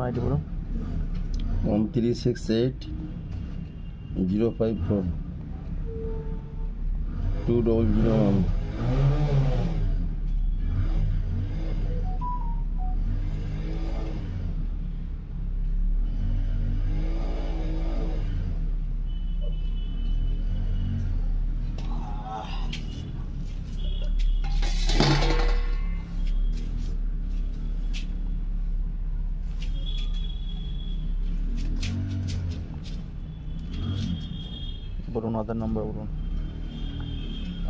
ID বলুন। 1368 054 2001। বলুন আধার number বলুন।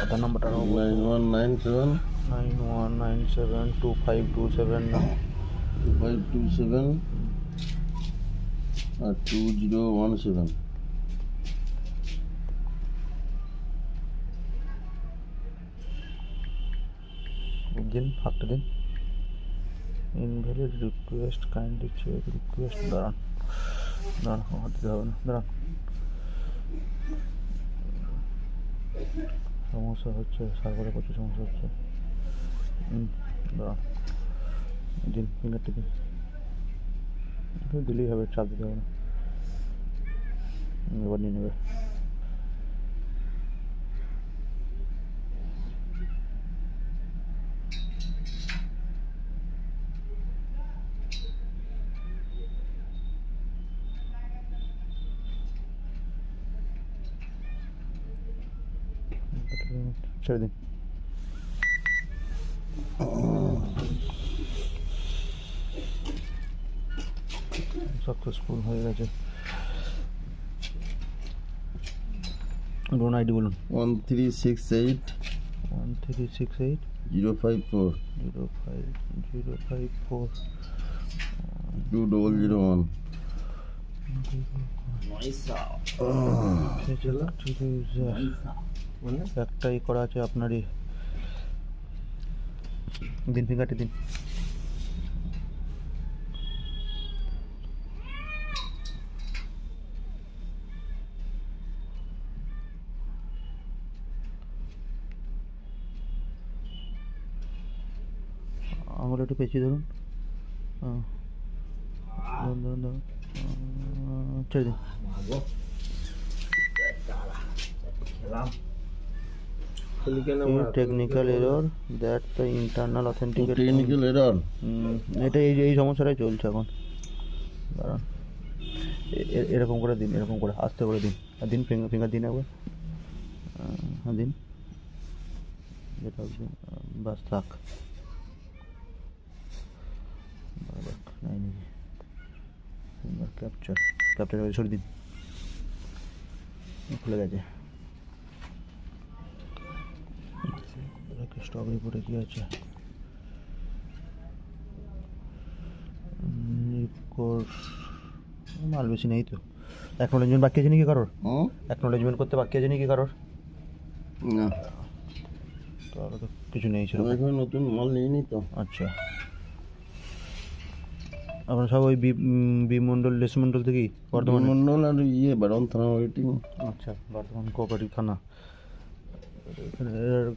আধার নাম্বারটা 9197 9197 2527 527 আর 2017। দিন হাতটা দিন। Invalid request, kindly check request. দাঁড়ান দাঁড়ান, হাত দিতে হবে না, দাঁড়ান। সমস্যা হচ্ছে, সার্ভারে প্রচুর সমস্যা হচ্ছে। দাঁড়ান, দিন ফিঙ্গারটি দিন। দিলেই হবে, চাপ দিতে হবে না। এবার নিয়ে নেবে। ছেড়ে দিন। সাকসেসফুল হয়ে গেছে। লোন আইডি বলুন। 1368 1368 054 05054 2001। একটাই করা আছে আপনারই। দিন ফিঙ্গারটি দিন। আঙুল একটু পেঁচিয়ে ধরুন। ধরুন ধরুন ধরুন, ছেড়ে দিন। Technical error that the internal authenticate. Technical error, এটা এই সমস্যাটাই চলছে এখন। দাঁড়ান, এরকম করে দিন, এরকম করে আস্তে করে দিন। আর দিন ফিঙ্গার দিন একবার। হ্যাঁ দিন, যেটা বাস থাক। নাই নাকি ফিঙ্গার ক্যাপচার সরিয়ে দিন। খুলে গেছে। স্টক রিপোর্টে কি আছে? মাল বেশি নেই তো। অ্যাকনোলেজমেন্ট বাকি আছে নাকি কারোর? অ্যাকনোলেজমেন্ট করতে বাকি আছে নাকি কারোর? না, তাহলে তো কিছু নেই ছিল। এখন নতুন মাল নিয়ে তো। আচ্ছা, আপনার সব ওই বি মন্ডল লেস মন্ডল থেকেই? বর্ধমান মন্ডল আর বারণ থানা ওয়েটিং। আচ্ছা, বর্ধমান কোঅপারেটিভ থানা।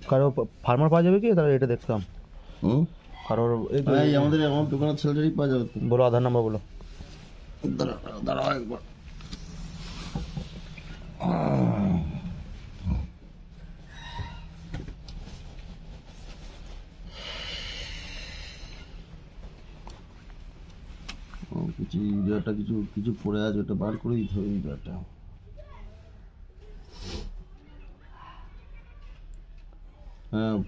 কারো ফার্মার পাওয়া যাবে কি? তাহলে এটা দেখতাম। কারোর এই আমাদের আমার দোকানের ছেলেটারই পাওয়া যাবে। বলো আধার নাম্বার বলো। দাঁড়াও একবার। কিছু ইউরিয়াটা কিছু কিছু পড়ে আছে, ওটা বার করে দিতে হবে। ইউরিয়াটা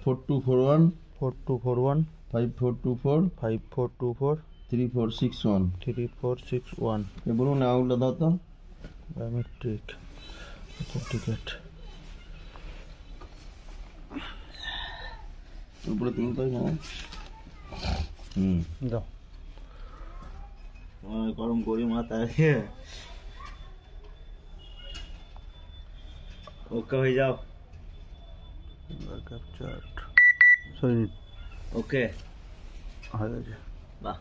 4241 4241 5424 5424 3461 3461। বলুন আউটটা দাও তো। বায়োমেট্রিক সার্টিফিকেট উপরে তুমি তো জানো। দাও। গরম করি মাথায়। ওকে হয়ে যাও। Capture sorry. ওকে হয়ে গেছে। বাহ,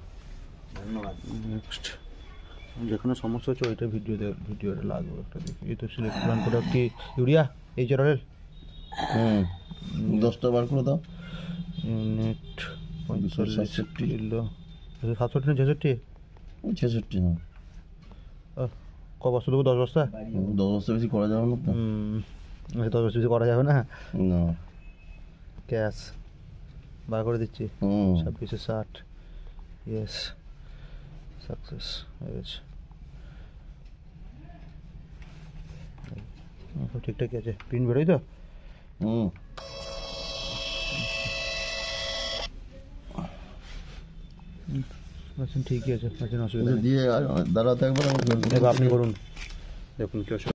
ধন্যবাদ। নেক্সট যেখানে সমস্যা হচ্ছে ওইটা ভিডিওটা লাগবে একটা দেখি। এই তো সিলেক্ট প্ল্যান করে কি ইউরিয়া এই চ্যানেল। 10টা বার করে দাও। ইউনিট 65 কিলো 67 না 66 66 না, ক বস্তা দেবো? 10 বস্তা? 10 বস্তা বেশি করা যাবে না তো। 10 বস্তা বেশি করা যাবে না। না। ক্যাশ বার করে দিচ্ছি। হুম 2660। ইয়েস, সাকসেস হয়ে গেছে। সব ঠিকঠাকই আছে, প্রিন্ট বেরোই তো? হুম মেশিন ঠিকই আছে, মেশিন অসুবিধা নেই। দিয়ে দাঁড়াতে একবার আমি এবার আপনি করুন, দেখুন কি অসুবিধা।